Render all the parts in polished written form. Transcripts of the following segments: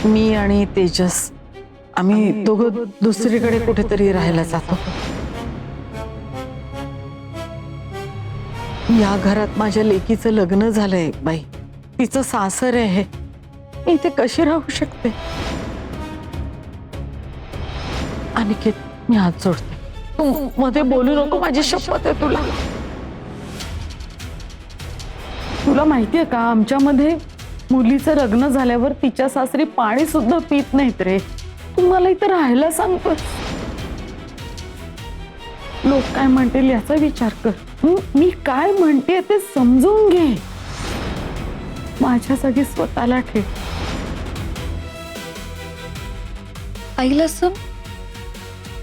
मी आणि तेजस आम्ही दोघं दुसरीकडे कुठेतरी राहायला जातो. या घरात माझ्या लेकीचं लग्न झालंय बाई, तिचं सासर आहे. मी इथे कशी राहू शकते? अनिकेत, मी हात जोडते, तू मध्ये बोलू नको, माझी शपथ आहे तुला. तुला माहितीये का, आमच्यामध्ये मुलीचं लग्न झाल्यावर तिच्या सासरी पाणी सुद्धा पित नाहीत रे. तू मला इथं राहायला सांगतोस? लोक काय म्हणतील याचा विचार कर. मी काय म्हणते ते समजून घे. माझ्या जागी स्वतःला ठेव. आईला असं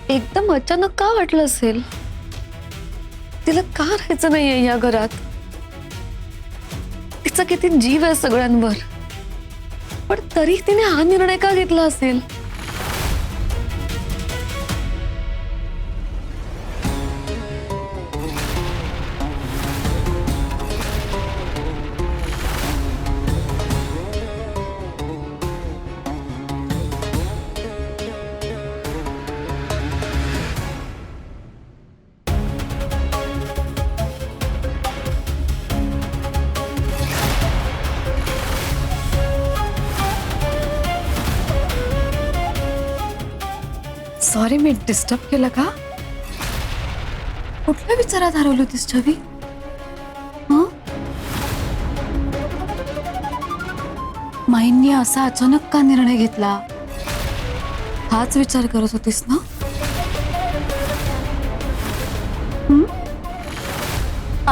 एकदम अचानक का वाटलं असेल? तिला का राहायचं नाहीये या घरात? तिचा किती जीव आहे सगळ्यांवर, पण तरी तिने हा निर्णय का घेतला असेल? सॉरी, मी डिस्टर्ब केलं का? कुठल्या विचारात हरवली होतीस छवी? माईंनी असा अचानक का निर्णय घेतला, हाच विचार करत होतीस ना?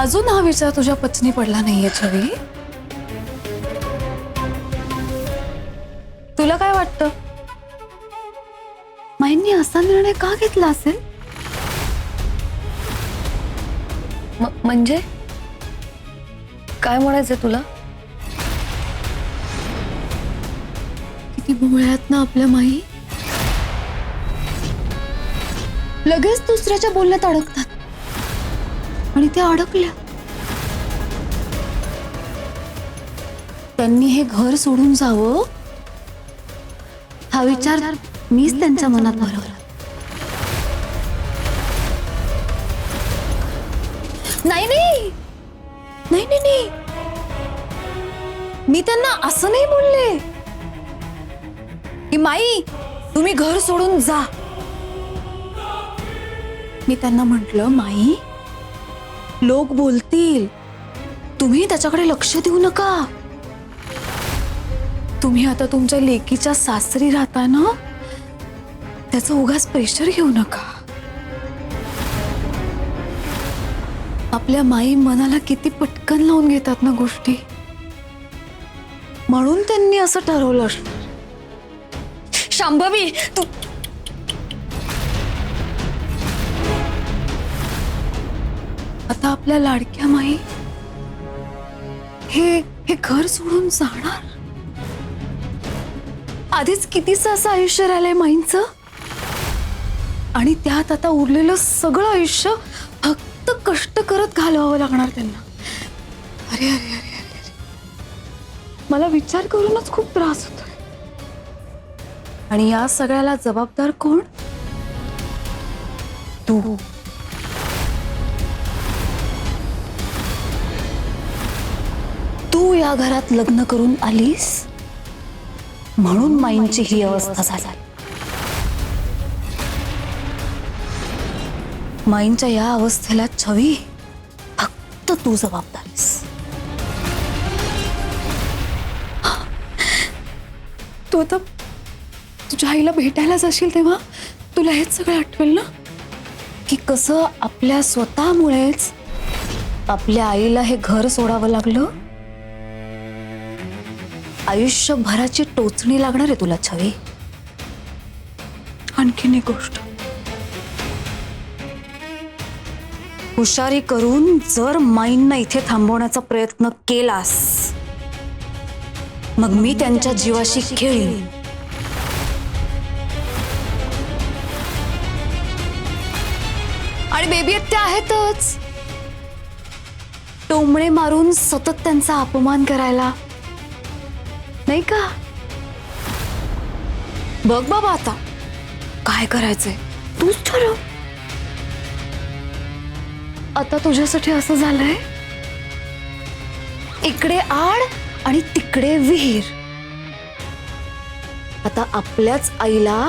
अजून हा विचार तुझ्या पचनी पडला नाहीये छवी? तुला काय वाटतं, माईंनी असा निर्णय का घेतला असेल? म्हणजे काय म्हणायचंय तुला? किती भोळ्यात ना आपल्या माई, लगेच दुसऱ्याच्या बोलण्यात अडकतात आणि त्या अडकल्या. त्यांनी हे घर सोडून जावं हा विचार मीच त्यांच्या मनात भरवला. नाही नाही नाही नाही नाही, मी त्यांना असं नाही बोलले की माई तुम्ही घर सोडून जा. मी त्यांना म्हटलं, माई लोक बोलतील, तुम्ही त्याच्याकडे लक्ष देऊ नका. तुम्ही आता तुमच्या लेकीच्या सासरी राहता ना, त्याचं उगाच प्रेशर घेऊ नका. आपल्या माई मनाला किती पटकन लावून घेतात ना गोष्टी, म्हणून त्यांनी असं ठरवलं असणार. शांभवी, तू आता आपल्या लाडक्या माई हे घर सोडून जाणार. आधीच कितीचं असं आयुष्य राहिलंय माईंचं, आणि त्यात आता उरलेलं सगळं आयुष्य फक्त कष्ट करत घालवावं लागणार त्यांना. अरे अरे अरे अरे, मला विचार करूनच खूप त्रास होतोय. आणि या सगळ्याला जबाबदार कोण? तू. तू या घरात लग्न करून आलीस म्हणून माईंची ही अवस्था झाली. माईंच्या या अवस्थेला छवी फक्त तू जबाबदारीस. तू आता तुझ्या आईला भेटायला जाशील तेव्हा तुला हेच सगळं आठवेल ना, की कसं आपल्या स्वतःमुळेच आपल्या आईला हे घर सोडावं लागलं. आयुष्यभराची टोचणी लागणार आहे तुला छवी. आणखीन एक गोष्ट, हुशारी करून जर माईंना इथे थांबवण्याचा प्रयत्न केलास, मग मी त्यांच्या जीवाशी खेळीन. आणि बेबी त्या आहेतच, टोमणे मारून सतत त्यांचा अपमान करायला, नाही का? बघ बाबा आता काय करायचंय तूच ठरव. आता तुझ्यासाठी असं झालंय, इकडे आड आणि तिकडे विहीर. आता आपल्याच आईला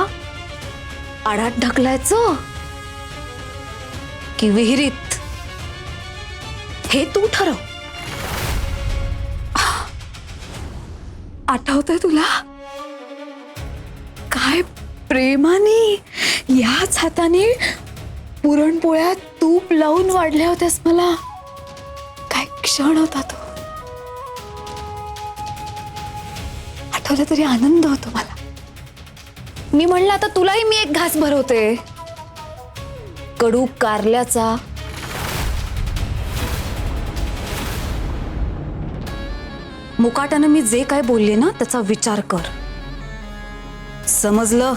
आडात ढकलायचं की विहिरीत, हे तू ठरव. आठवतंय तुला काय प्रेमाने याच हाताने पुरणपोळ्या तूप लावून वाढल्या होत्यास मला. काय क्षण होता तो, आठवलं तरी आनंद होतो मला. मी म्हणलं आता तुलाही मी एक घास भरवते कडू कारल्याचा. मुकाट्यानं मी जे काय बोलले ना त्याचा विचार कर, समजलं?